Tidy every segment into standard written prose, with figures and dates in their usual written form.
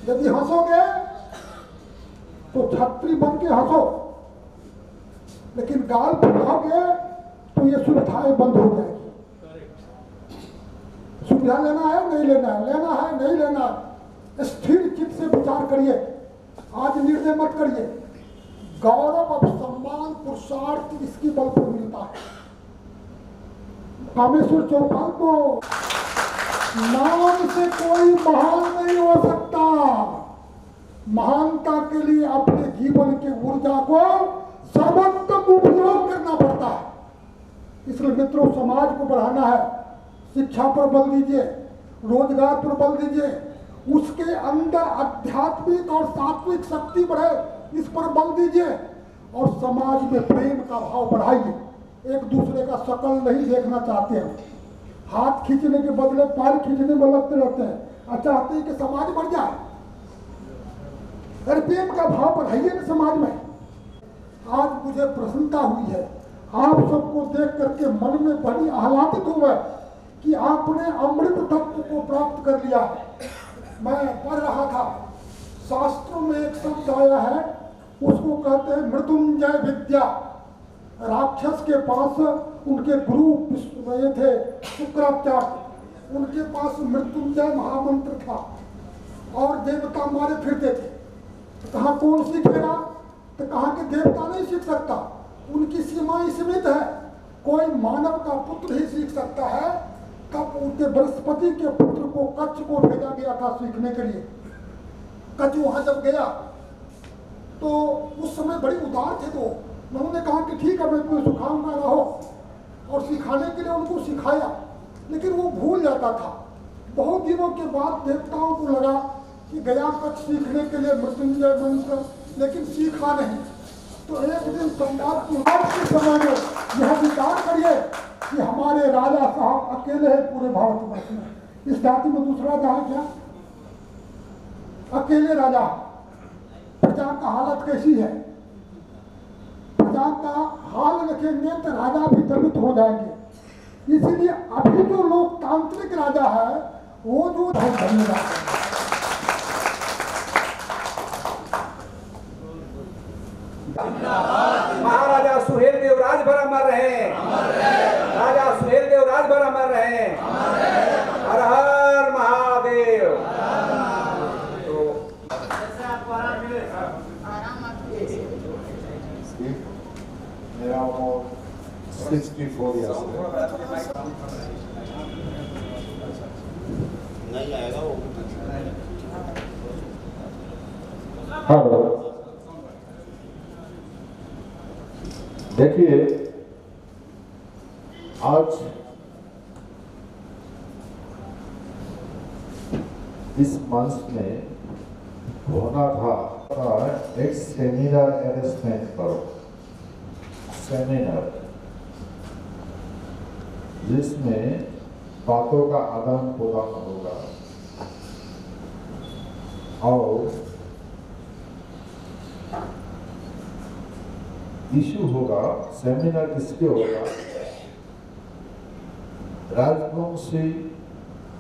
यदि हंसोगे तो छत्री बन के हंसो, लेकिन गाल फुलाओगे तो ये सुविधाएं बंद हो जाएगी। सुविधा लेना है नहीं लेना है, लेना है नहीं लेना है, स्थिर चित्त से विचार करिए। आज निर्णय मत करिए। गौरव और सम्मान पुरुषार्थ इसकी बल पर मिलता है। कामेश्वर चौपाल को नाम से कोई महान नहीं हो सकता। महानता के लिए अपने जीवन की ऊर्जा को सर्वोत्तम उपयोग करना पड़ता है। इसलिए मित्रों, समाज को बढ़ाना है, शिक्षा पर बल दीजिए, रोजगार पर बल दीजिए, उसके अंदर आध्यात्मिक और सात्विक शक्ति बढ़े, इस पर बल दीजिए, और समाज में प्रेम का भाव बढ़ाइए। एक दूसरे का शकल नहीं देखना चाहते हैं, हाथ खींचने के बदले पैर खींचने में लगते रहते हैं और चाहते हैं कि समाज बढ़ जाए। अरे प्रेम का भाव बढ़ाइए ना समाज में। आज मुझे प्रसन्नता हुई है, आप सबको देख करके मन में बड़ी आह्लादित हुआ कि आपने अमृत तत्व को प्राप्त कर लिया। मैं पढ़ रहा था, शास्त्रों में एक शब्द आया है, उसको कहते हैं मृत्युंजय विद्या। राक्षस के पास उनके गुरु ये थे शुक्राचार्य, उनके पास मृत्युंजय महामंत्र था और देवता मारे फिरते थे। तो कहा कौन सीखेगा? तो कहा कि देवता नहीं सीख सकता, उनकी सीमाएं सीमित है, कोई मानव का पुत्र ही सीख सकता है। तब उनके बृहस्पति के पुत्र को कच्छ को भेजा गया था सीखने के लिए। कच्छ वहां जब गया तो उस समय बड़े उदार थे, तो उन्होंने कहा कि ठीक है मैं तुम्हें सिखाऊंगा, रहो, और सिखाने के लिए उनको सिखाया, लेकिन वो भूल जाता था। बहुत दिनों के बाद देवताओं को लगा कि गया कच्छ सीखने के लिए मृत्युंजय मंत्र, लेकिन सीखा नहीं। तो एक दिन सम्राट के समय में यह विचार करिए कि हमारे राजा साहब अकेले हैं पूरे भारतवर्ष में, इस जाति में दूसरा राजा है क्या? अकेले राजा। प्रजा का हालत कैसी है? प्रजा का हाल रखेंगे तो राजा भी दलित हो जाएंगे। इसीलिए अभी जो लोकतांत्रिक राजा है वो जो धन्यवाद। महाराजा सुहेल देव राजभर अमर रहे, राजा सुहेल देव राजभर अमर रहे। हर हर महादेव। मेरा उम्र 64 ईयर्स नहीं आएगा वो। हेलो, देखिए आज इस मंच में होना था एक सेमिनार अरेंजमेंट करो, सेमिनार जिसमें बातों का आदान प्रदान होगा और इशू होगा। सेमिनार किसके होगा? राजवंशी,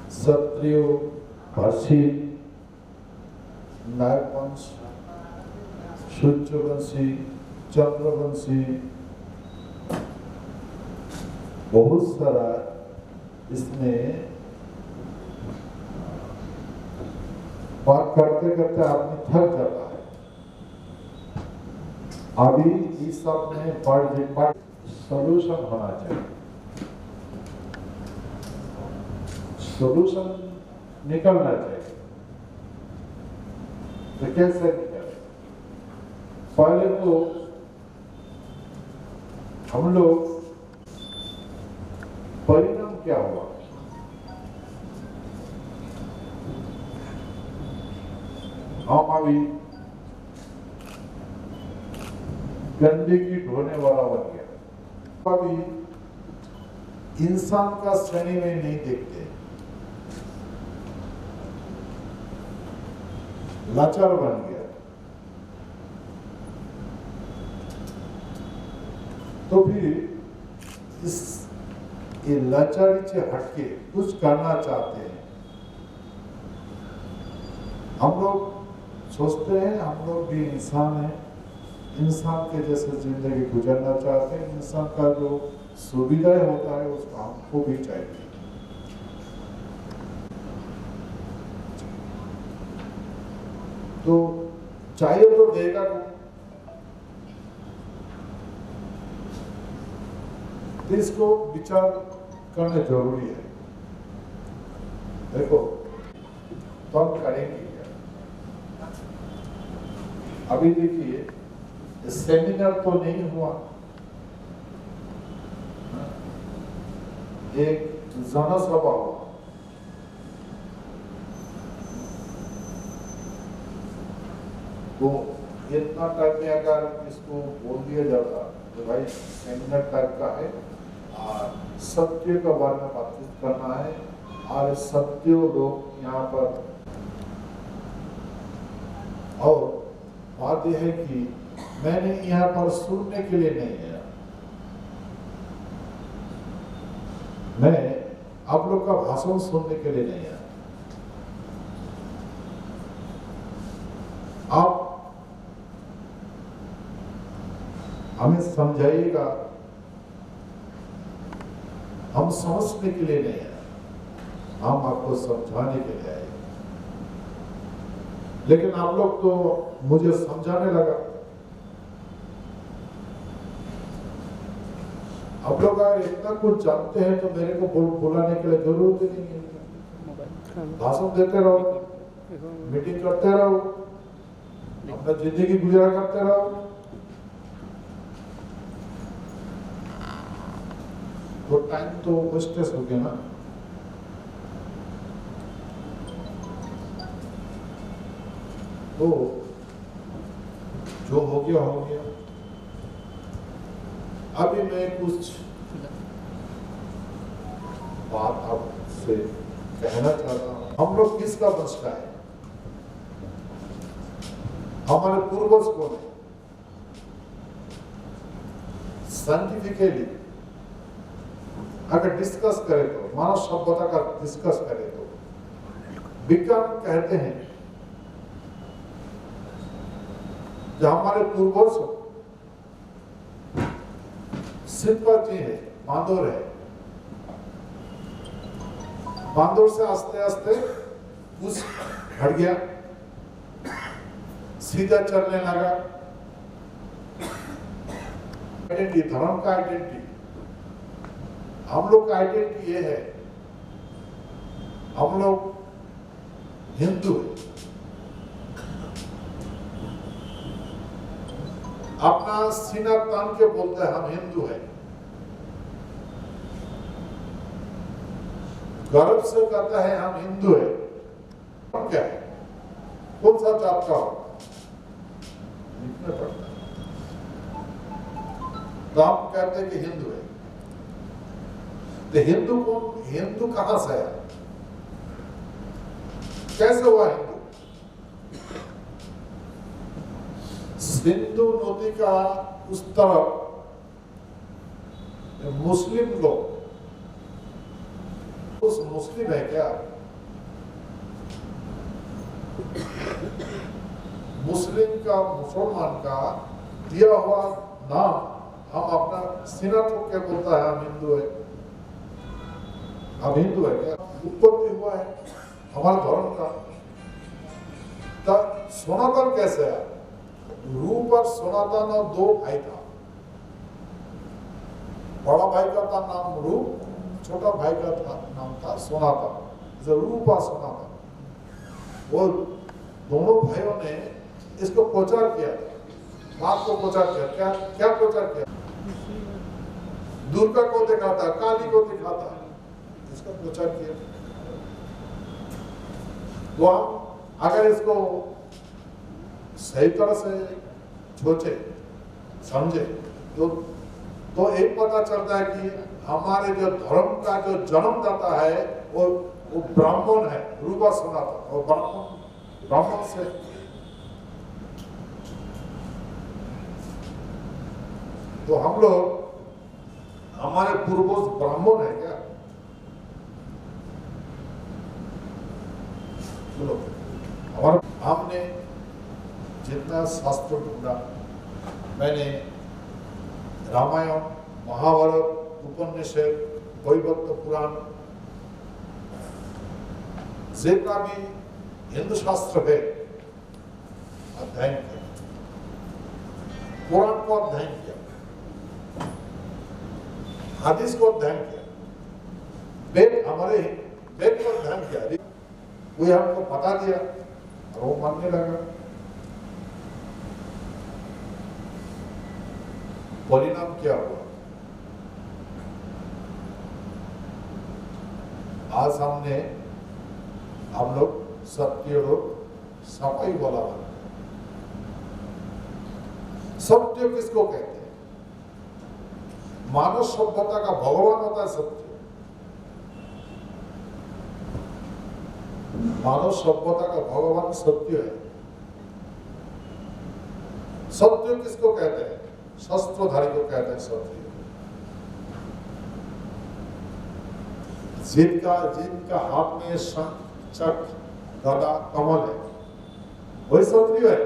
क्षत्रिय, भाषी, नायकवंश, सूर्यवंशी, चंद्रवंशी, बहुत सारा इसमें बात करते करते आदमी थक जाता है। अभी इस सब में सोल्यूशन होना चाहिए, सोल्यूशन निकलना चाहिए। तो कैसे निकले? पहले तो हम लोग परिणाम क्या हुआ, हम अभी गंदगी ढोने वाला बन गया। अभी इंसान का श्रेणी में नहीं देखते, लाचार बन गया। तो फिर इस ये लाचारी से हटके कुछ करना चाहते हैं हम लोग सोचते हैं हम लोग भी इंसान हैं, इंसान के जैसे जिंदगी गुजरना चाहते हैं, इंसान का जो सुविधाएं होता है उसका हमको भी चाहिए। तो चाहिए तो देगा कौन? तो इसको विचार करना जरूरी है। देखो तो हम करेंगे क्या? अभी देखिए सेमिनार तो नहीं हुआ, एक जनसभा हुआ। तो इतना टाइप में अगर इसको बोल दिया जाता तो भाई सेमिनार टाइप का है और सत्य का बारे में बातचीत करना है और सत्य लोग यहाँ पर। और बात यह है कि मैंने यहाँ पर सुनने के लिए नहीं आया, मैं आप लोग का भाषण सुनने के लिए नहीं आया। आप हमें समझाइएगा, हम समझने के लिए नहीं आए, हम आपको समझाने के लिए आए। लेकिन आप लोग तो मुझे समझाने लगा। आप लोग अगर इतना कुछ जानते हैं तो मेरे को बुलाने के लिए जरूरत ही नहीं है। भाषण देते रहो, मीटिंग करते रहो, अपना जिंदगी गुजारा करते रहो। वो टाइम तो वेस्टेज हो गया ना। तो जो हो गया हो गया। अभी मैं कुछ बात आपसे कहना चाहता हूं। हम लोग किसका वंश का है? हमारे पूर्वज कौन है? साइंटिफिकली अगर डिस्कस करें तो, मानव सभ्यता का डिस्कस करें तो विज्ञान कहते हैं जो हमारे पूर्वज सिंपल जी है, बांदर है। बांदर से आस्ते आस्ते कुछ हट गया, सीधा चलने लगा। आइडेंटिटी, धर्म का आइडेंटिटी, हम लोग का आइडेंटिटी ये है, हम लोग हिंदू है। अपना सीना तान के बोलते हैं हम हिंदू हैं। गर्व से कहता है हम हिंदू हैं। हम क्या है? कौन सा जात का हो? लिखना पड़ता है। तो हम कहते हैं कि हिंदू है। तो हिंदू कौन? हिंदू कहां से है? कैसे हुआ हिंदू? सिंधु नदी का उस तरफ मुस्लिम लोग, उस मुस्लिम है क्या? मुस्लिम का, मुसलमान का दिया हुआ नाम हम अपना सीना ठोक के बोलता है हम हिंदू है। हम हिंदू है क्या? उत्पत्ति हुआ है हमारे धर्म का। तब सनातन कैसे है? रूप और सनातन और दो भाई था। बड़ा भाई का था नाम रूप, छोटा भाई का नाम था सनातन। रूप और सनातन, वो दोनों भाइयों ने इसको प्रचार किया, बात को प्रचार किया। क्या क्या प्रचार किया? दुर्गा को दिखाता, काली को दिखाता, इसका प्रचार किया। तो हम अगर इसको सही तरह से सोचे समझे तो एक पता चलता है कि हमारे जो धर्म का जो जन्मदाता है वो ब्राह्मण है, रूपा सनातन। और ब्राह्मण से तो हम लोग, हमारे पूर्वज ब्राह्मण है क्या? बोलो हमारा हमने जितना शास्त्र ढूंढा, मैंने रामायण, महाभारत, उपनिषद, वैवर्त पुराण, जितना भी हिंदू शास्त्र है अध्ययन किया, कुरान को अध्ययन किया, हदीस को अध्ययन किया, वेद हमारे वेद को अध्ययन किया, कोई हमको बता दिया और वो मानने लगा। परिणाम क्या हुआ? आज हम लोग सत्य लोग सफाई बोला। सत्य किसको कहते हैं? मानव सभ्यता का भगवान होता है सत्य। मानव सभ्यता का भगवान सत्य है। सत्य किसको कहते हैं? शस्त्रधारी को कहते हैं सत्य। जिनका हाथ में शंख, चक्र, गदा, कमल है, वही क्षत्रिय है।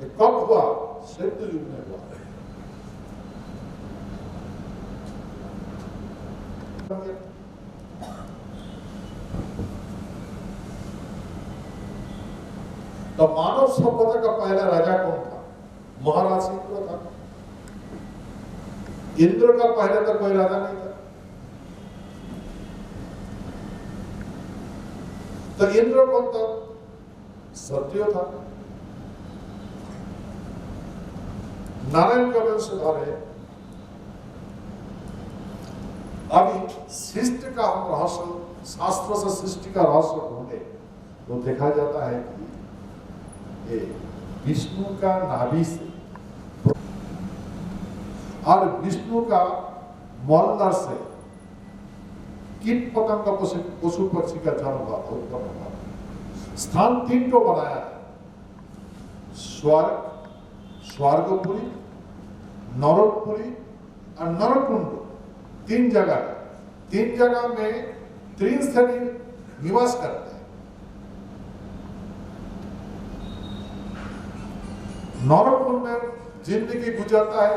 ये कब हुआ? सत्य युग में हुआ। तो मानव सभ्यता का पहला राजा कौन था? महाराज इंद्र था। इंद्र का पहले तक कोई राजा नहीं था। तो इंद्र कौन था? सत्य था। नारायण का वंशधर है। अभी सृष्टि का हम रहस्य, शास्त्र से सृष्टि का रहस्य ढूंढे तो देखा जाता है कि ये विष्णु का नाभि से और विष्णु का मलद्वार से कीट पतंग का पशु पक्षी का जन्म हुआ, उत्पन्न हुआ। स्थान 3 को बनाया है। स्वर्ग, स्वर्गपुरी, नरकपुरी और नरकुंड, 3 जगह है। 3 जगह में 3 श्रेणी निवास करते हैं। नरकुंड में जिंदगी गुजरता है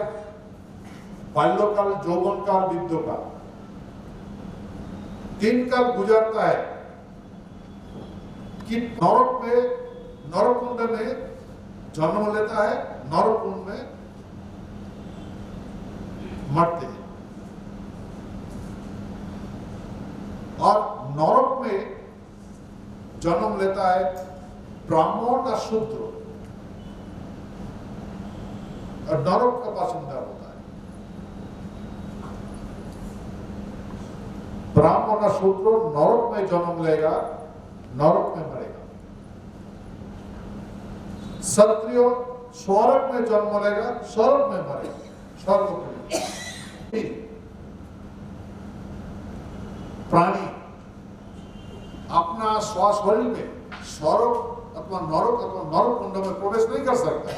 बाल्यकाल, यौवनकाल, वृद्धकाल। 3 काल गुजरता है कि नरक में, नरकुंड में जन्म लेता है, नरकुंड में मरते हैं। और नरक में जन्म लेता है ब्राह्मण और शूद्र, और नरक का बासिंदा होता है। ब्राह्मण और शूद्र नरक में जन्म लेगा, नरक में मरेगा। क्षत्रिय स्वर्ग में जन्म लेगा, स्वर्ग में मरेगा, स्वर्ग में। प्राणी अपना शरीर में स्वर्ग अथवा नरक कुंड में प्रवेश नहीं कर सकता।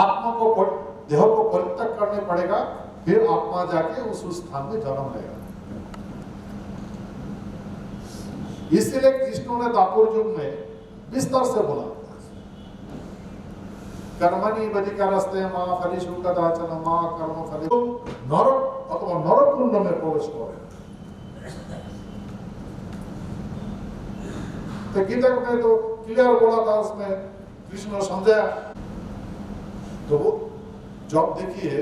आत्मा को, देह को परित्यक्त करने पड़ेगा, फिर आत्मा जाके उस स्थान में जन्म लेगा। इसलिए कृष्ण ने दापुर युग में विस्तार से बोला, कर्मणि बधिकारस्ते मां फलेषु कदाचन मां कर्म फलेषु। नरक अथवा नरक कुंड में प्रवेश करें। तो गीता में तो क्लियर बोला था, उसमें कृष्ण ने समझाया। तो वो जब देखिए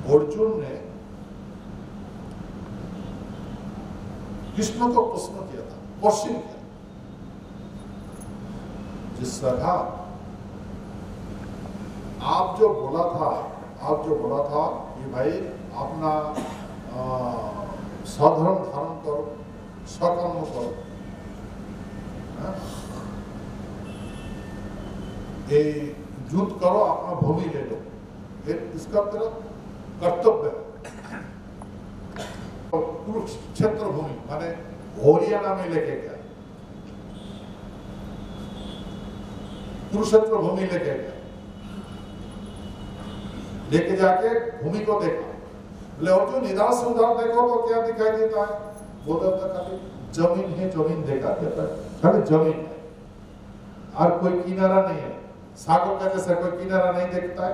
अर्जुन ने कृष्ण को प्रश्न किया था, क्वेश्चन किया, जिसका था आप जो बोला था कि भाई अपना साधर्म धारण करो, सकर्म करो, ये युद्ध करो, अपना भूमि ले लो, इसका तेरा कर्तव्य है। कुरुक्षेत्र भूमि माने हरियाणा में लेके गया, कुरुक्षेत्र भूमि लेके गया, लेके जाके भूमि को देखा। बोले अर्जुन इधर से उधर देखो तो क्या दिखाई देता है? बोलता था खाली जमीन है, जमीन देखा देता खाली जमीन है और कोई किनारा नहीं है। सागर का जैसा कोई किनारा नहीं देखता है।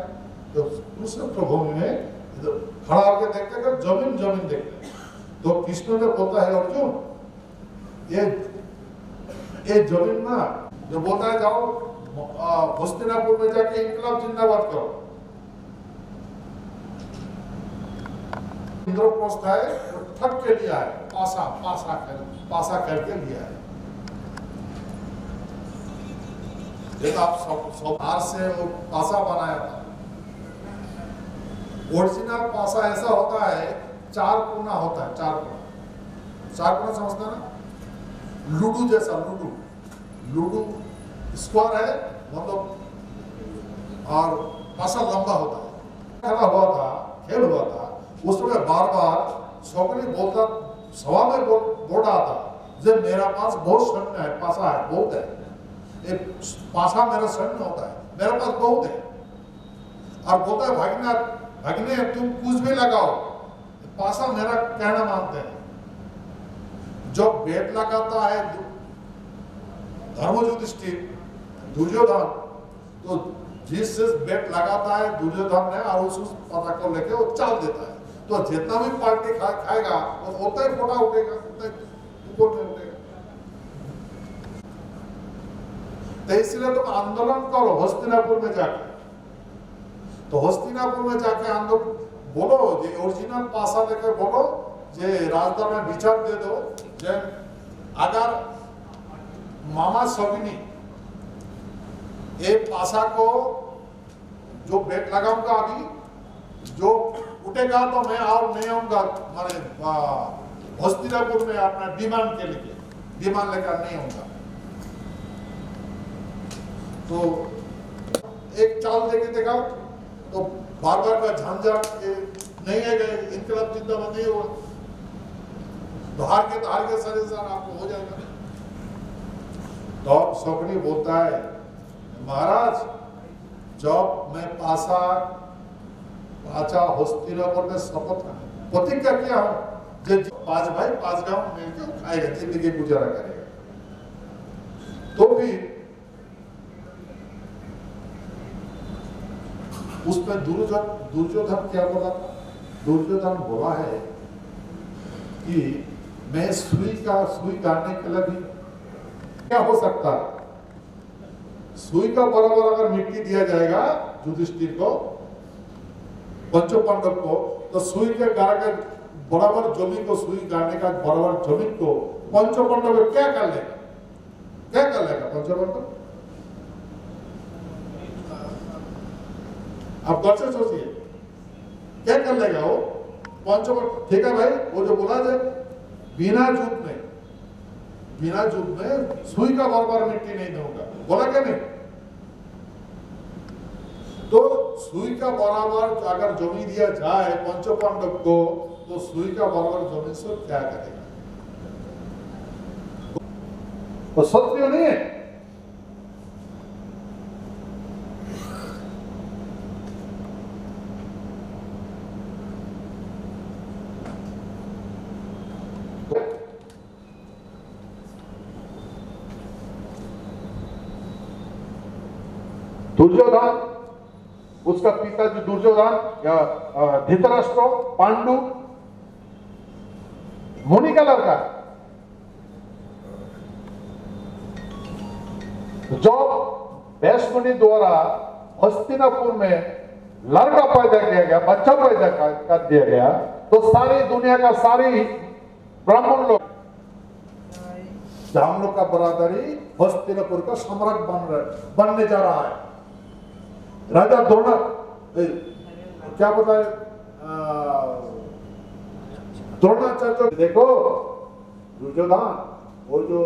तो कृष्ण प्रभुमि में खड़ा होकर देखते हैं जमीन जमीन देखते हैं। तो कृष्ण ने बोलता है अर्जुन ये जमीन ना जो बोलता है जाओ हस्तिनापुर में जाके इनकलाब जिंदाबाद करो। इंद्रप्रस्थ है ठग के लिया है, पासा करके लिया है। जब आप सब हाथ से वो पासा बनाया था। ओरिजिनल पासा ऐसा होता है, 4 कोना होता है, 4 कोना समझते हैं ना? लूडो जैसा, लूडो स्क्वायर है मतलब, और पासा लंबा होता है। खेला हुआ था, खेल हुआ था, उसमें बार शौकनी बोलता, सभा में बोल रहा था जब मेरा पास बहुत सैन्य है, पासा है, बहुत है, एक पासा मेरा सैन्य होता है, मेरे पास बहुत है। और बोलता है भागने तुम कुछ भी लगाओ, पासा मेरा कहना मानते हैं। जो बेट लगाता है धर्मयुधिष्ठिर दुर्योधन, तो जिस बेट लगाता है दुर्योधन ने और उस पासा को लेके वो चाल देता है। तो जितना भी पार्टी खाएगा वो उतना ही फोटा उठेगा, उतना ही ऊपर में उठेगा। तो इसलिए तुम आंदोलन करो हस्तिनापुर में जाके। तो हस्तिनापुर में जाके आंदोलन बोलो, जे ओरिजिनल पासा लेकर बोलो, जे राजदरबार में विचार दे दो, जे अगर मामा शकुनी एक पासा को जो बेट लगाऊंगा अभी, जो उठेगा तो मैं और नहीं आऊंगा, माने हस्तिनापुर में अपना डिमांड के लिए, डिमांड लेकर नहीं आऊंगा। तो एक चाल देके देखा तो बार का झंझट नहीं है, इनकलाब जिंदाबाद नहीं हुआ, धार के सजेशन आपको हो जाएगा। तो शकुनी बोलता है महाराज, जब मैं पाचा हस्तिनापुर में शपथ प्रतिज्ञा किया हूं, 5 भाई 5 गांव मिलकर खाएगा, जिंदगी गुजारा करेगा। तो भी उसमें दुर्योधन क्या बोला था? दुर्योधन बोला है कि मैं सुई गाड़ने के लिए भी क्या हो सकता है, सुई का बराबर अगर मिट्टी दिया जाएगा युधिष्ठिर को, पंचो पांडव को, तो सुई के गाड़ के बराबर जमीन को, सुई गाड़ने का बराबर जमीन को पंचो पांडव क्या कर लेगा पंचो पांडव? आप घर से सोचिए क्या कर लेगा वो पंचो। ठीक है भाई, वो जो बोला जाए बिना जुग में सुई का बराबर मिट्टी नहीं दूंगा, बोला क्या नहीं? तो सुई का बराबर अगर जमीन दिया जाए पंचो पांडव को, तो सुई का बराबर जमीन से क्या करेगा? वो सत्य नहीं है। दुर्योधन, उसका पिता जो दुर्योधन या धृतराष्ट्र, पांडु, मुनि का लड़का, जो वैश्य मुनि द्वारा हस्तिनापुर में लड़का पैदा किया गया, बच्चा पैदा कर दिया गया, तो सारी दुनिया का सारी ब्राह्मण लोग, हम लोग का बरादरी हस्तिनापुर का सम्राट बनने जा रहा है। राजा द्रोण क्या बताए, द्रोणाचार्य देखो दुर्योधन, वो जो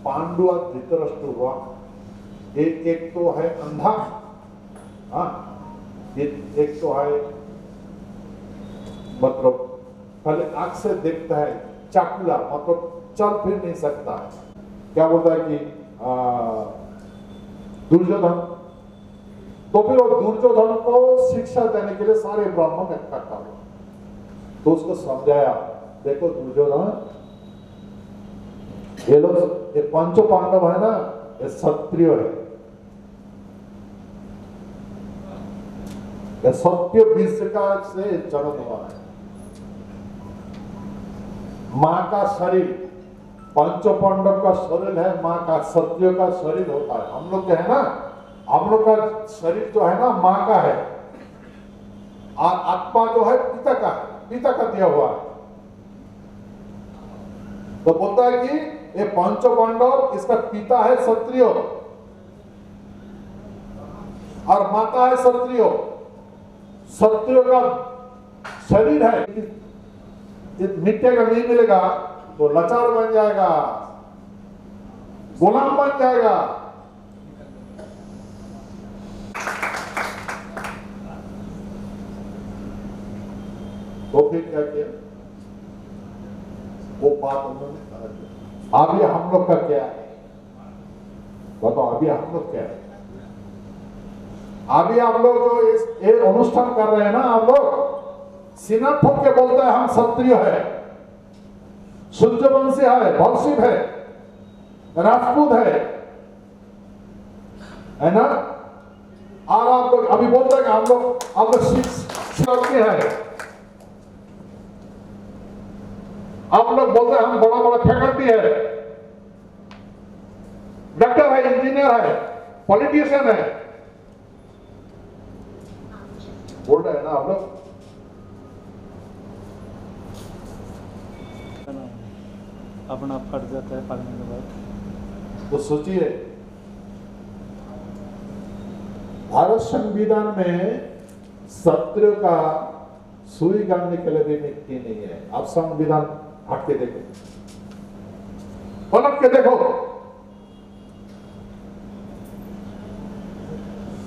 पांडु और धृतराष्ट्र हुआ, एक तो है अंधा, एक तो है मतलब पहले आंख से देखता है, चाकुला, मतलब चल फिर नहीं सकता है। क्या बोलता है कि दुर्योधन, तो फिर वो दुर्योधन को शिक्षा देने के लिए सारे ब्राह्मण इकट्ठा हुए। तो उसको समझाया, देखो दुर्योधन, ये लोग, ये पंचो पांडव है ना, ये क्षत्रिय है। ये सत्य बीज का से जन्म हुआ है। माँ का शरीर, पंचो पांडव का शरीर है, माँ का सत्य का शरीर होता है। हम लोग है ना, हम लोग का शरीर जो है ना माँ का है, और आत्मा जो है पिता का है, पिता का दिया हुआ है। तो बोलता है कि ये पंचो पांडव, इसका पिता है क्षत्रिय और माता है क्षत्रिय। क्षत्रिय का शरीर है, मिट्टी का नहीं मिलेगा तो लाचार बन जाएगा, गुलाम बन जाएगा। तो फिर क्या किया, वो बात उन्होंने कहा। अभी हम लोग का क्या है बताओ, अभी हम लोग क्या है? अभी आप लोग जो ये अनुष्ठान कर रहे हैं ना, आप लोग सीना ठोक के बोलते हैं हम क्षत्रिय है, सूर्यवंशी है, भौसिक है, राजपूत है ना? और आप लोग अभी बोलते हैं कि हम लोग शिक्षक है। आप लोग बोलते हैं हम बड़ा बड़ा फैकल्टी है, डॉक्टर है, इंजीनियर है, पॉलिटिशियन है, बोल रहे हैं ना आप लोग। अपना फट जाता है पढ़ने के बाद। तो सोचिए, भारत संविधान में क्षत्रिय का सुई गाड़ने के लिए भी मिट्टी नहीं है। आप संविधान हट के देखो, पलट के देखो,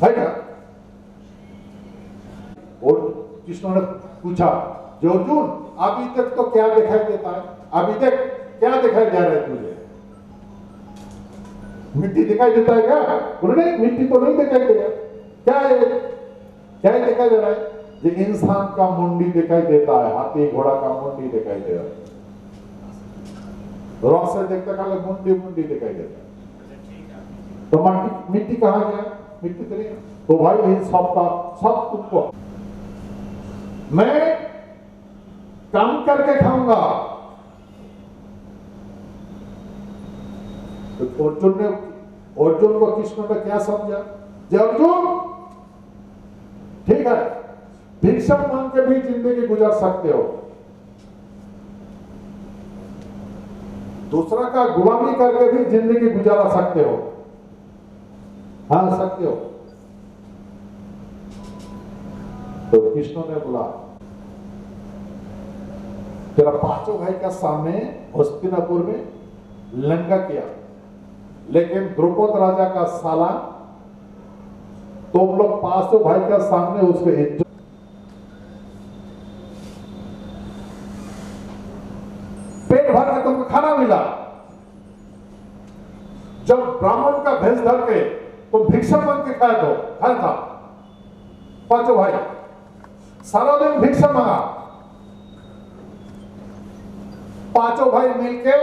है क्या? और कृष्ण ने पूछा, जो अर्जुन अभी तक तो क्या दिखाई देता है, अभी तक क्या दिखाई दे रहा है तुझे? मिट्टी दिखाई देता है क्या? बोले नहीं, मिट्टी तो नहीं दिखाई देगा। क्या है, क्या दिखाई दे रहा है? ये इंसान का मुंडी दिखाई देता है, हाथी घोड़ा का मुंडी दिखाई दे रहा है। रॉक से देखते काले मुंडी मुंडी दिखाई देता है। तो मिट्टी कहाँ गया? मिट्टी तो नहीं। तो भाई इन सब का सब तुमको मैं काम करके खाऊंगा। तो अर्जुन को कृष्ण ने क्या समझा? अर्जुन ठीक है, भिक्षा मांग के भी जिंदगी गुजार सकते हो, दूसरा का गुलामी करके भी जिंदगी गुजारा सकते हो। हाँ सकते हो। तो कृष्ण ने बोला, तेरा पांचों भाई का सामने हस्तिनापुर में लंका किया, लेकिन द्रौपद राजा का साला तुम लोग पांचों भाई का सामने उसको इज्जत, पेट भर के तुमको खाना मिला। जब ब्राह्मण का भेष धर के तुम भिक्षा मांग के खाया था पांचों भाई, सारा दिन भिक्षा मांगा। पांचों भाई मिलके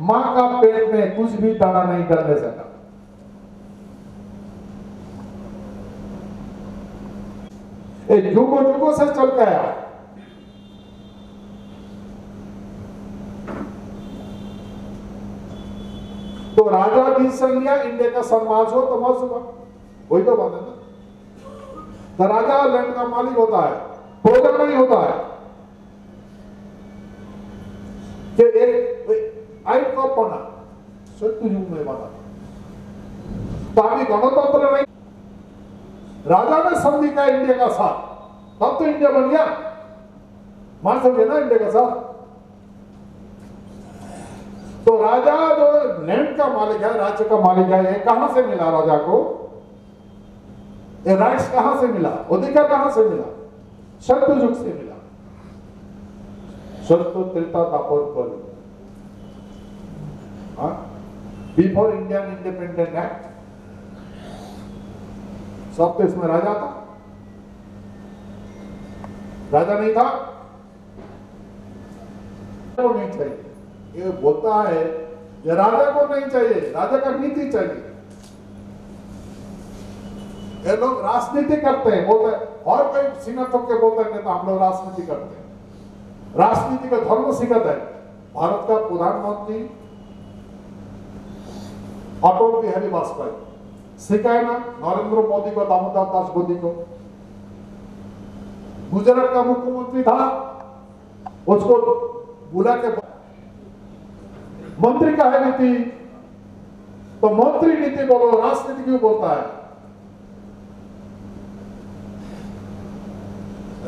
मां का पेट में कुछ भी दाना नहीं डालने सका। युगों युगों से चल के आया। तो राजा डिसीजन लिया, इंडिया का समाज हो तो मौज हुआ, वही तो बात है ना। तो राजा लैंड का मालिक होता है, प्रोजन नहीं होता है कि एक आइन का बना सत्य युग में बना। तो अभी गणतंत्र नहीं, राजा ने संधि का इंडिया का साथ, तब तो इंडिया बन गया। मान समझे ना इंडिया का साथ। तो राजा जो लैंड का मालिक है, राज्य का मालिक है, ये कहां से मिला राजा को? ये राइट्स कहां से मिला, अधिकार कहां से मिला? सत्य युग से मिला। सत्य त्रेता द्वापर कलयुग। बिफोर इंडियन इंडिपेंडेंट एक्ट सब तो इसमें राजा था, राजा नहीं था तो नहीं चाहिए। ये बोलता है ये राजा को नहीं चाहिए, राजा का नीति चाहिए। ये लोग राजनीति करते हैं, बोलते हैं, और कोई सीना ठोक के बोलते हैं तो हम लोग राजनीति करते हैं। राजनीति का धर्म सिखाता है। भारत का प्रधानमंत्री अटल बिहारी वाजपेयी सिखाए ना नरेंद्र मोदी को, दामोदर दास मोदी को। गुजरात का मुख्यमंत्री था, उसको बुला के मंत्री का है नीति, तो मंत्री नीति बोलो, राजनीति क्यों बोलता है?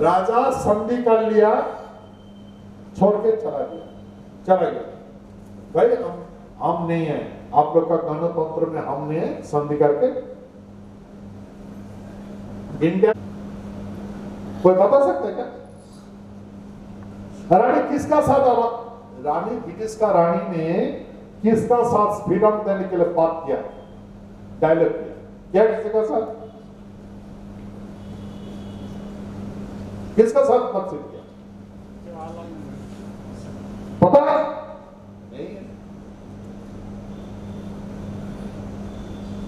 राजा संधि कर लिया, छोड़ के चला गया। भाई हम नहीं है, आप लोग का गणतंत्र में हम नहीं है, संधि करके इंडिया कोई बता सकता है क्या? रानी किसका साथ आवा? रानी ब्रिटिश का रानी ने किसका साथ फ्रीडम देने के लिए बात किया, डायलॉग किया? क्या किसका साथ? किसका साथ बातचीत किया? पता है? नहीं है।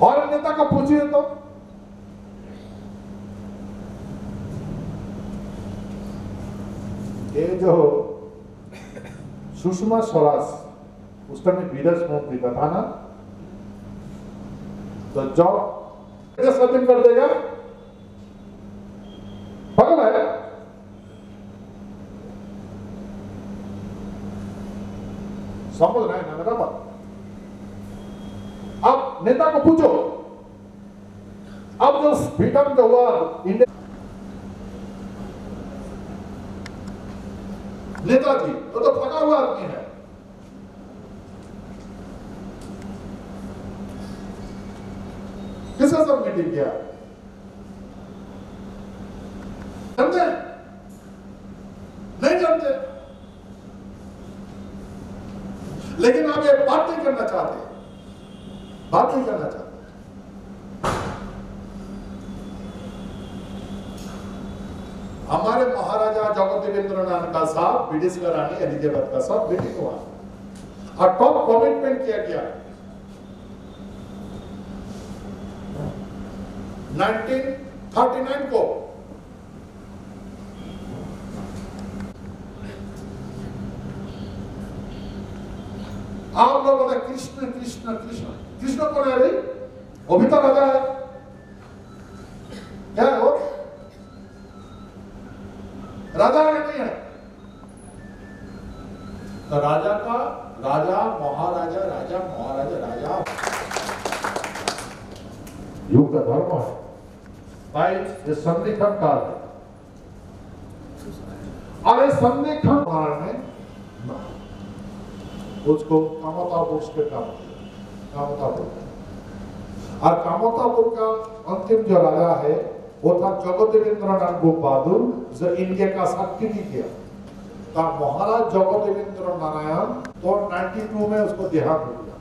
और नेता को पूछिए तो ये जो सुषमा स्वराज उस टाइम विदेश मंत्री था ना, तो जॉब खत्म कर देगा, पागल है। समझ रहे हैं ना मेरा बात? अब नेता को पूछो, अब जो फ्रीडम जो हुआ इंडिया, नेताजी वो तो फगा हुआ आदमी है। किसका सब मीटिंग किया? जानते नहीं जानते, लेकिन आप ये बात नहीं करना चाहते, बात नहीं करना चाहते। हमारे महाराजा जगदेवेंद्रनाथ का साहब, ब्रिटिश का रानी एलिजाबेथ का साहब मीटिंग हुआ और टॉप कमिटमेंट किया गया 1939 को। आप लोग बोले कृष्ण कृष्ण कृष्ण, कृष्ण कौन है भाई? वो भी तो राजा है, क्या है वो? राजा है नहीं है? तो राजा का राजा महाराजा, राजा महाराजा, राजा युग का धर्म है भाई। ये संधिखंड काल है, और इस संधिखंड काल में उसको कामतापुर के कामतापुर, और कामतापुर का अंतिम जो राजा है वो था जगदेवेंद्रनाथ बहादुर, जो इंडिया का शक्ति किया था। महाराज जगदेवेंद्र नारायण तो 92 में उसको देहांत हो गया।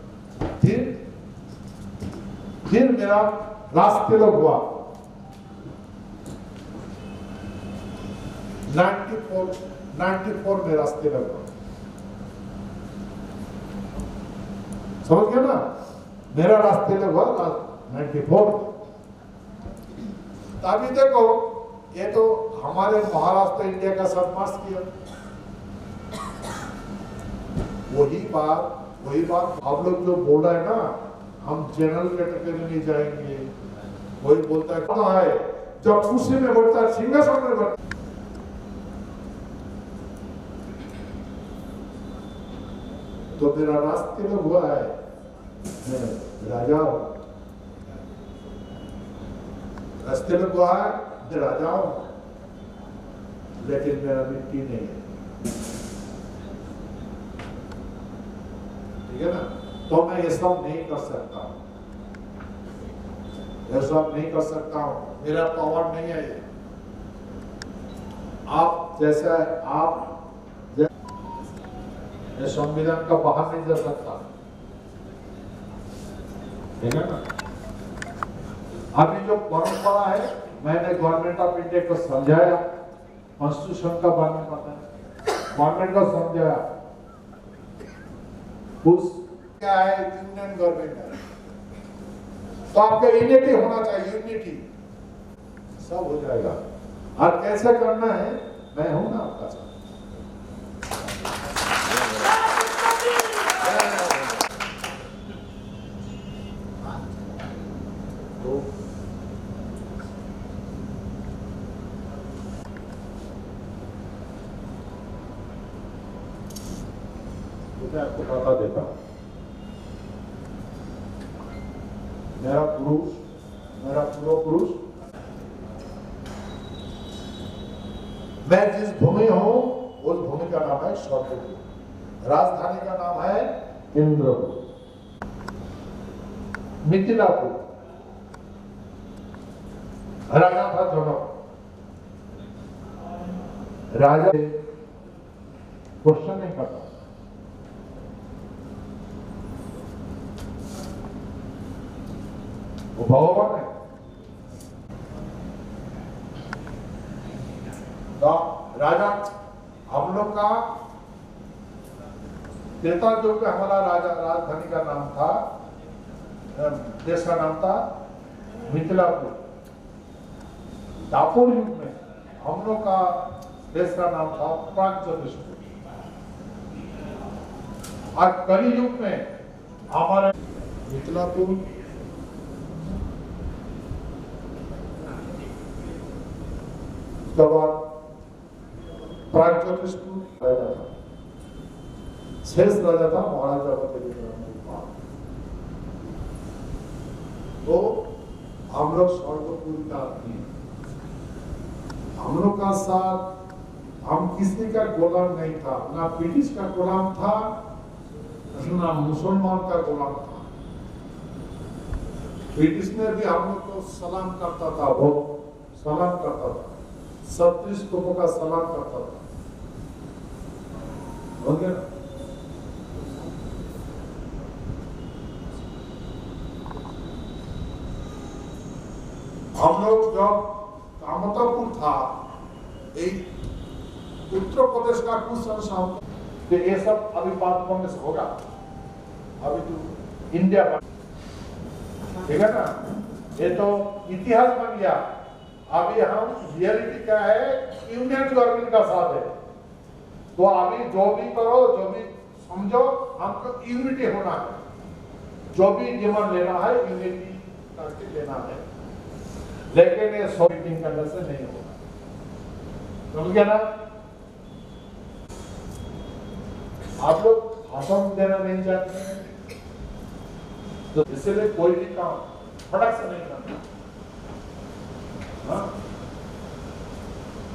फिर मेरा राजतिलक हुआ 94 में राजतिलक हुआ। समझ गया ना? मेरा राजतिलक हुआ 94। अभी देखो, ये तो हमारे महाराष्ट्र इंडिया का सर्वनाश किया। वही बात आप लोग जो बोल रहे हैं ना, हम जनरल कैटेगरी में नहीं जाएंगे, वही बोलता है कहाँ है जब कुर्सी में बैठता है, सिंहासन में बैठता है। तो मेरा रास्ते में हुआ है, मैं राजा हूं, रास्ते में हुआ है, मैं राजा हूं, लेकिन मेरा मिट्टी नहीं है। ठीक है ना? तो मैं ये सब नहीं कर सकता हूं, ये सब नहीं कर सकता हूं, मेरा पावर नहीं है ये। आप जैसा है, आप ये संविधान का बाहर नहीं जा सकता, ठीक है ना? अभी जो परंपरा है, मैंने गवर्नमेंट ऑफ इंडिया को समझाया, कॉन्स्टिट्यूशन का बारे में पता है, गवर्नमेंट को समझाया, उस क्या है, यूनियन गवर्नमेंट है, तो आपका यूनिटी होना चाहिए, यूनिटी सब हो जाएगा। और कैसे करना है, मैं हूं ना आपका साथ। मैं आपको बता देता हूं, मेरा पूर्व पुरुष, मैं जिस भूमि हूं उस भूमि का नाम है स्वर्गपुर, राजधानी का नाम है इंद्रपुर, मिथिलापुर, राजा था जनक, राजा क्वेश्चन नहीं करता, वो भगवान है। तो राजा हम लोग का त्रेता युग में हमारा राजधानी का नाम था, देश का नाम था मिथिलापुर। दापुर युग में हम लोग का देश का नाम था प्रागज्योतिषपुर। और कली युग में हमारे मिथिलापुर, उसके बाद प्रागज्योतिषपुर राजा था, शेष राजा था महाराजा तो हम लोग स्वर्गपुर का आदमी, हम लोग का साथ, हम किसी का गुलाम नहीं था, ना ब्रिटिश का गुलाम था, ना मुसलमान का गुलाम था। ब्रिटिश ने भी हम लोग को सलाम करता था, वो सलाम करता था, 37 तोपों का सलाम करता था, हो गया। हम लोग जब कामतापुर था, एक उत्तर प्रदेश का कुछ अंश, तो ये सब अभी बात करने से होगा, अभी तो इंडिया बन, ठीक है ना, ये तो इतिहास बन गया। अभी हम रियलिटी क्या है, यूनियन गवर्नमेंट का साथ है, तो अभी जो भी करो, जो भी समझो, हमको यूनिटी होना है, जो भी डिमांड लेना है यूनिटी करके लेना है, लेकिन ये सो मीटिंग करने से नहीं होगा, समझ गया ना। आप लोग भाषण देना नहीं चाहते हैं, तो इसलिए कोई भी काम फटक से नहीं करना। हाँ?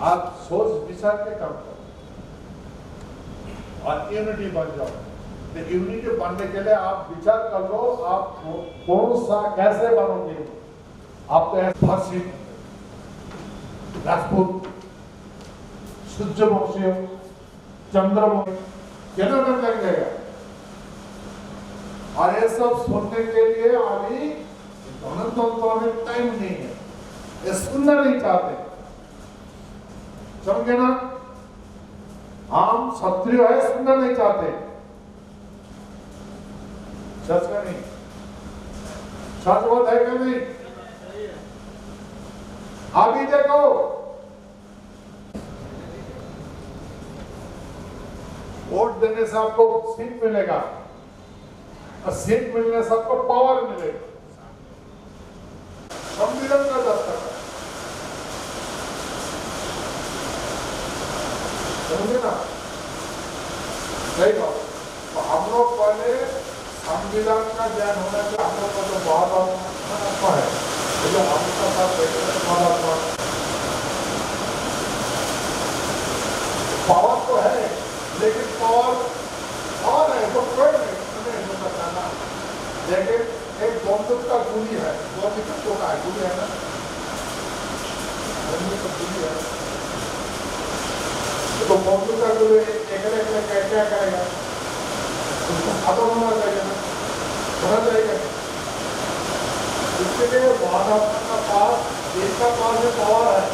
आप सोच विचार के काम करो और यूनिटी बन जाओ। तो यूनिटी बनने के लिए आप विचार कर लो, आप कौन सा कैसे बनोगे। आप तो फारसी, राजपूत, सूर्यवंशी, चंद्रवंशी, क्या नाम लग जाएगा। और ये सब सुनने के लिए अभी गणतंत्र में टाइम नहीं है, ये सुनना नहीं चाहते, समझे ना। हम क्षत्रिय है, सुनना नहीं चाहते, सच का नहीं, सच बात है क्या नहीं। अभी देखो, वोट देने से आपको सीट मिलेगा, और सीट मिलने से आपको पावर मिलेगा, संविधान का दस्तखत, समझे ना, सही बात। तो हम लोग पहले संविधान का ज्ञान होना चाहिए। हम लोग का तो बहुत अच्छा है, तो हमका साथ पावर तो है, लेकिन पावर है तो प्रयोग नहीं बताना। लेकिन एक बंदूक का गोली है, दो विकेटों का गोली है ना, बंदूक का गोली है, तो बंदूक का गोली एक क्या करेगा, उसको खत्म होना चाहिए ना, होना चाहिए। इसके लिए भारत का पास, देश का पास में पावर है,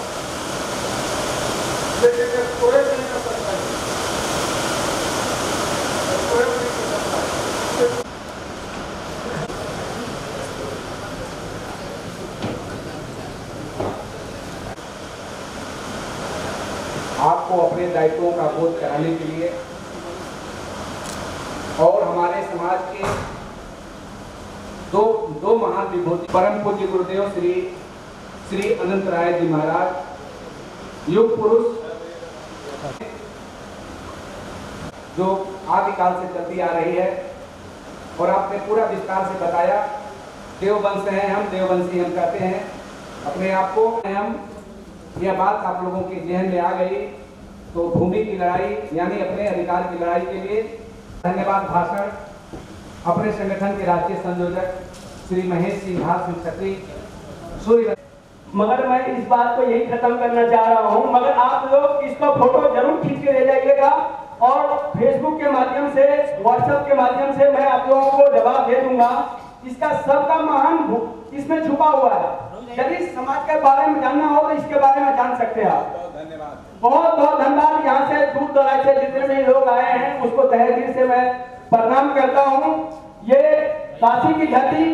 लेकिन ये प्रयोग नहीं कर सकता है, प्रयोग नहीं कर सकता है। आपको अपने दायित्वों का बोध कराने के लिए और हमारे समाज के दो महान विभूति परम पूज्य गुरुदेव श्री अनंत राय जी महाराज, युग पुरुष जो आदिकाल से चलती आ रही है, और आपने पूरा विस्तार से बताया। देववंश हैं हम, देववंशी हम कहते हैं अपने आप को। हम यह बात आप लोगों के जहन में आ गई तो भूमि की लड़ाई यानी अपने अधिकार की लड़ाई के लिए धन्यवाद भाषण अपने संगठन के राष्ट्रीय संयोजक श्री महेश सिंह खत्री सूर्य। मगर मैं इस बात को यही खत्म करना चाह रहा हूं, मगर आप लोग इसका फोटो जरूर खींच के ले जाइएगा और फेसबुक के माध्यम से, व्हाट्सएप के माध्यम से मैं आप लोगों को जवाब दे दूंगा। इसका सबका महान इसमें छुपा हुआ है। यदि समाज के बारे में जानना हो तो इसके बारे में जान सकते हैं आप। बहुत बहुत धन्यवाद। यहाँ से दूर दराज से जितने भी लोग आए हैं उसको तहे दिल से मैं प्रणाम करता हूँ। ये काशी की धरती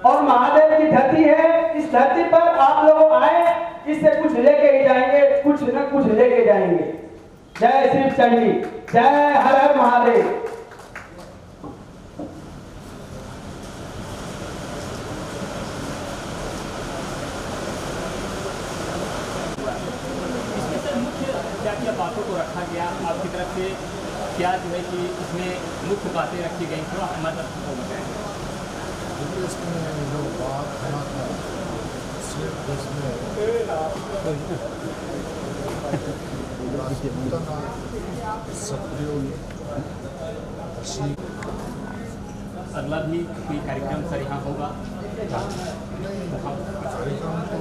और महादेव की धरती है। इस धरती पर आप लोग आए, इससे कुछ लेके ही जाएंगे, कुछ न कुछ लेके जाएंगे। जय श्री चंडी, जय हर हर महादेव। क्या बातों को रखा गया आपकी तरफ से, क्या जो है कि इसमें मुख्य बातें रखी गई, थोड़ा हमारे तरफ को बताएं। इसमें जो बात होना था सिर्फ इसमें अगला भी कोई कार्यक्रम सर यहाँ होगा? कार्यक्रम तो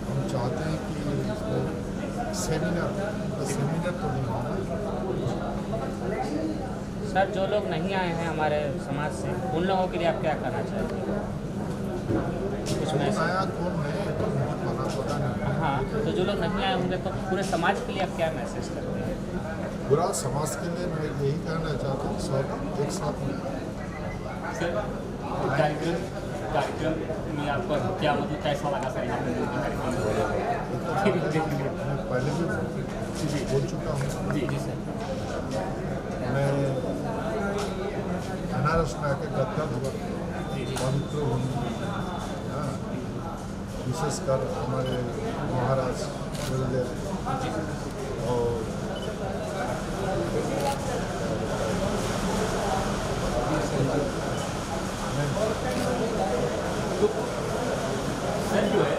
हम चाहते हैं कि सेमिनार तो नहीं होना। सर, जो लोग नहीं आए हैं हमारे समाज से, उन लोगों के लिए आप क्या कहना चाहते हैं? उसमें आया कौन नहीं तो पता नहीं। हाँ, तो जो लोग नहीं आए होंगे तो पूरे समाज के लिए आप क्या मैसेज करते हैं? पूरा समाज के लिए मैं यही कहना चाहता हूँ, सब एक साथ में। सर, कार्यक्रम में आपको क्या मतलब कैसा लगा सर? यहाँ पे पहले भी बोल चुका हूँ। जी जी सर। मैं बनारस में आके गद्दार हुआ, पवित्र हूँ। विशेषकर हमारे महाराज गुरुदेव और सर जो है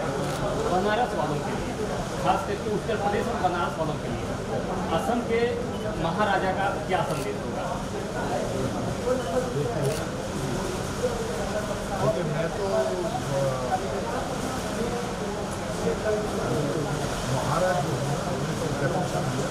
बनारस वालों के लिए, खास करके उत्तर प्रदेश और बनारस वालों के लिए असम के महाराजा का क्या संदेश होगा? देखिए, मैं तो महाराज जो हूँ उन्हें तो डेफिनेशन दिया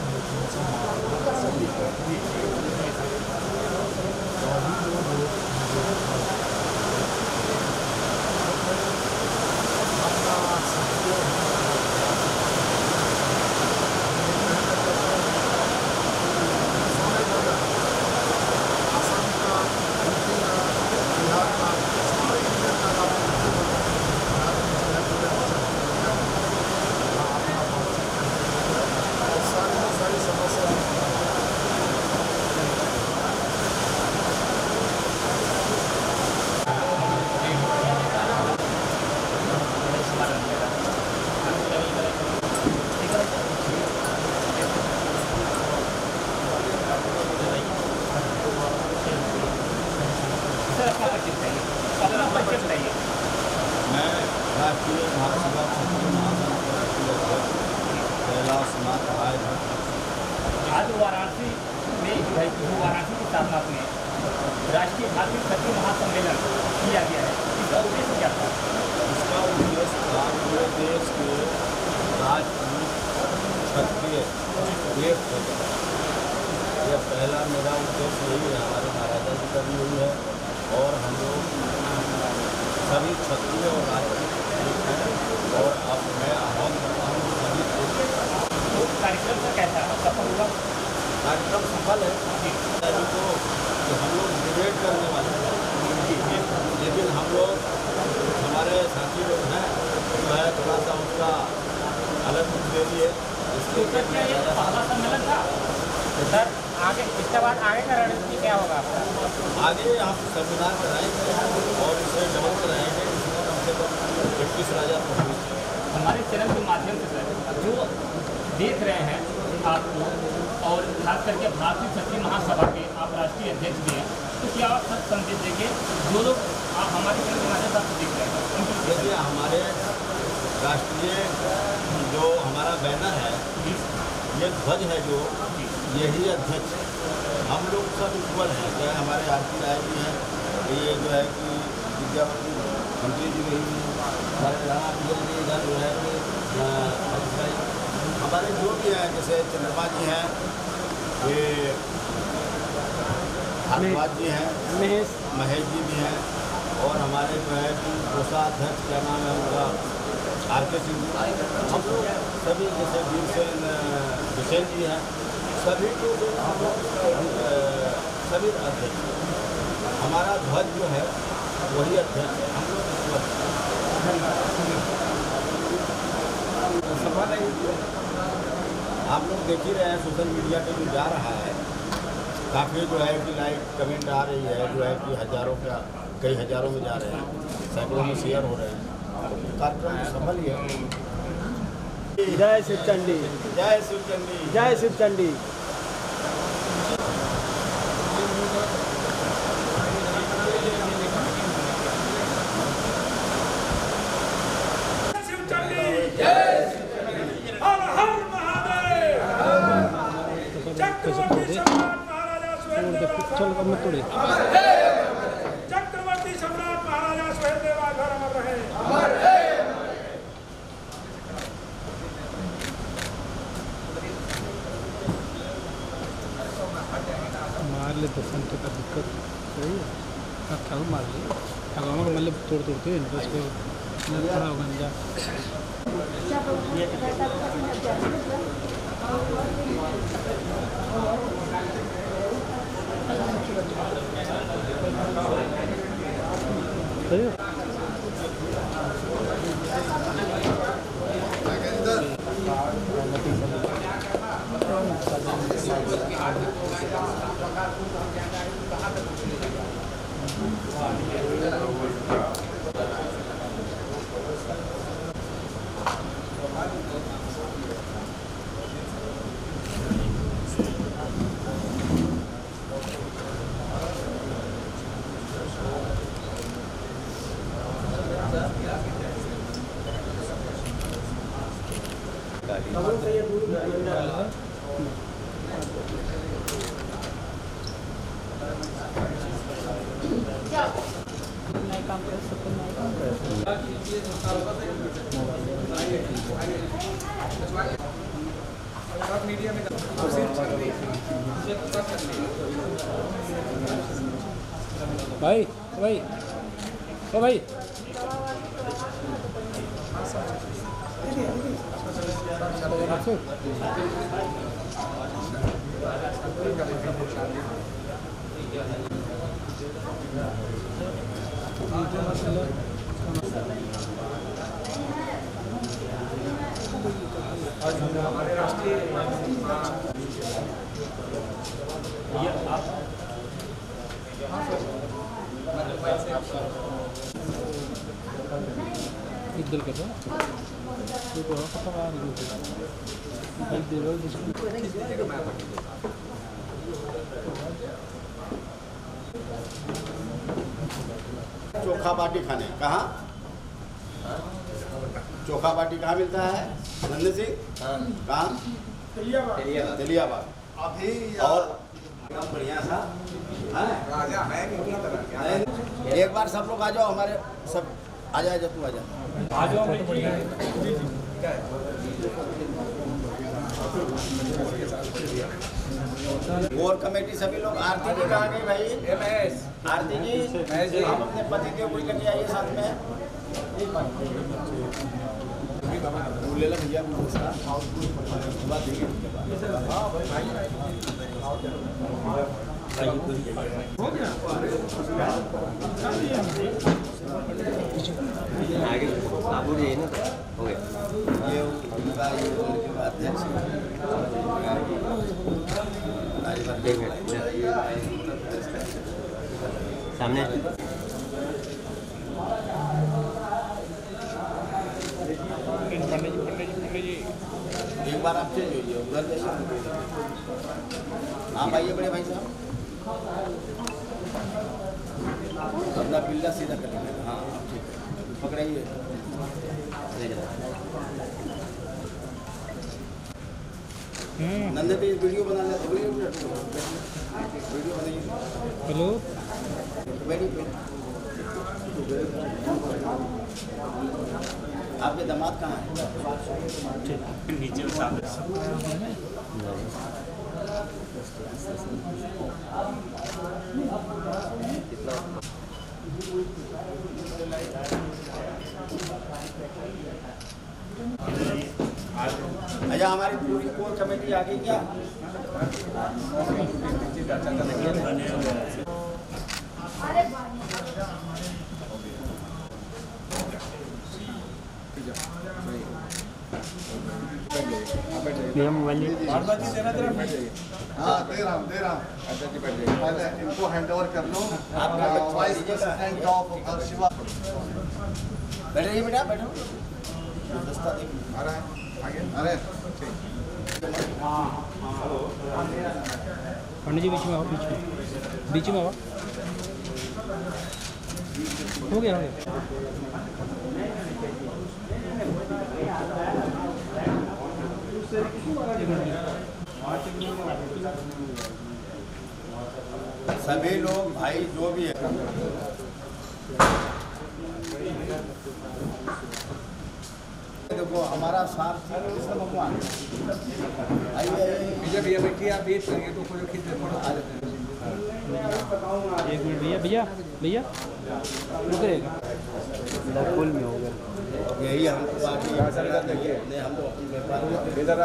मैं राष्ट्रीय महासभा क्षत्रिय महासंघ कैलाशनाथ राय आज वाराणसी में जो है कि वाराणसी के साथ में राष्ट्रीय भारतीय क्षत्रिय महासम्मेलन किया गया है, इसका उद्देश्य क्या था? इसका उद्देश्य था पूरे देश के राजपूत क्षत्रिय एक हो जाए। यह पहला मेरा उद्देश्य यही है। हमारे महाराजा जी का भी यही है और हम लोग सभी क्षत्रिय और राजपूत एक हैं और अब मैं आह्वान करता हूँ सभी को। कार्यक्रम का कैसा सफल हुआ? कार्यक्रम सफल है जी को कि हम लोग डिबेट करने वाले हैं, लेकिन हम लोग हमारे साथी लोग हैं जो है थोड़ा सा उसका अलग लिए तो सर क्या ये पहला सम्मेलन था? सर आगे इसके बाद आगे का रणनीति क्या होगा आपका? आगे हम सेमिनार कराएंगे और इसे डबल कराएंगे, कम से कम 21 राजा पहुँच। हमारे चैनल के माध्यम से सर जो देख रहे हैं आपको और खास करके भारतीय क्षत्रिय महासभा के आप राष्ट्रीय अध्यक्ष भी हैं, तो क्या आप सब संदेश देंगे जो लोग आप हमारे चैनल के माध्यम से आपको देख रहे हैं? देखिए हमारे राष्ट्रीय जो हमारा बैनर है, ये ध्वज है जो, यही अध्यक्ष हम लोग सब इक्वल हैं। चाहे हमारे आरती राय जी हैं, ये जो है कि विद्यापति मंत्री जी रही हैं, हमारे राणा जी इधर जो है कि हमारे जो भी हैं, जैसे चंद्रमा जी हैं, ये भारद्वाज जी हैं, महेश जी भी हैं, और हमारे जो है कि कोषाध्यक्ष क्या नाम है उनका RK सिंह जी, हम लोग सभी जैसे वीर सेन बिसेन जी हैं, सभी को हम लोग सभी अध्यक्ष, हमारा ध्वज जो है वही अध्यक्ष है, हम लोग सफल है। आप लोग देख ही रहे हैं सोशल मीडिया पे जो जा रहा है, काफ़ी जो है कि लाइक कमेंट आ रही है, जो है कि हज़ारों का कई हज़ारों में जा रहे हैं, सैकड़ों में शेयर हो रहे हैं, कार्यक्रम सफल ही है। जय शिव चंडी, जय शिव चंडी, जय शिव चंडी। चक्रवर्ती सम्राट महाराजा सुहेलदेव घर अमर रहे। मार ले दर्शन का दिक्कत सही है, क्या मार ले मतलब तोड़ते इंटरेस्ट को खड़ा होगा जा। सही है। भाई भाई ओ भाई हमारे राष्ट्रीय इधर का तो पता चोखा बाटी खाने कहाँ, चोखा बाटी कहाँ मिलता है? नंद सिंह कहाँ? तेलियाबाद। अभी और बढ़िया सा राजा है कि एक बार सब लोग आ जाओ, हमारे सब आ जाए, जब तू आ जा और कमेटी सभी लोग। आरती जी कहाँ गई भाई? आरती जी आप अपने पति देव को लेके आइए साथ में। ले लो भैया आगे आप ना हो गया ये उनका ये अध्यक्ष सामने एक बार आप चेंज होइए उधर जैसे आप आइए बड़े भाई साहब अपना पिल्ला सीधा कर लीजिए। हाँ ठीक है पकड़ाइए नंदे पे वीडियो बना ले वीडियो बनाइए। हेलो आपके दामाद कहाँ है? नीचे अच्छा हमारी पूरी कोर कमेटी आ गई क्या? हाँ दे रहा हूँ पहले इनको हैंड ओवर कर लो। वाइस प्रेसिडेंट ऑफ शिवा बैठिए बेटा बैठो। अरे पंडित जी बीच में आओ बीच में आओ हो गया सभी लोग भाई जो भी है देखो हमारा साथ कृष्ण भगवान आइए भैया बैठिए आप वेट करिए तो कोई खींच एक मिनट भैया फुल में हो गया यही हमको आगे नहीं हम तो अपनी व्यापार इधर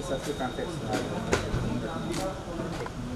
सबसे कॉन्टेक्ट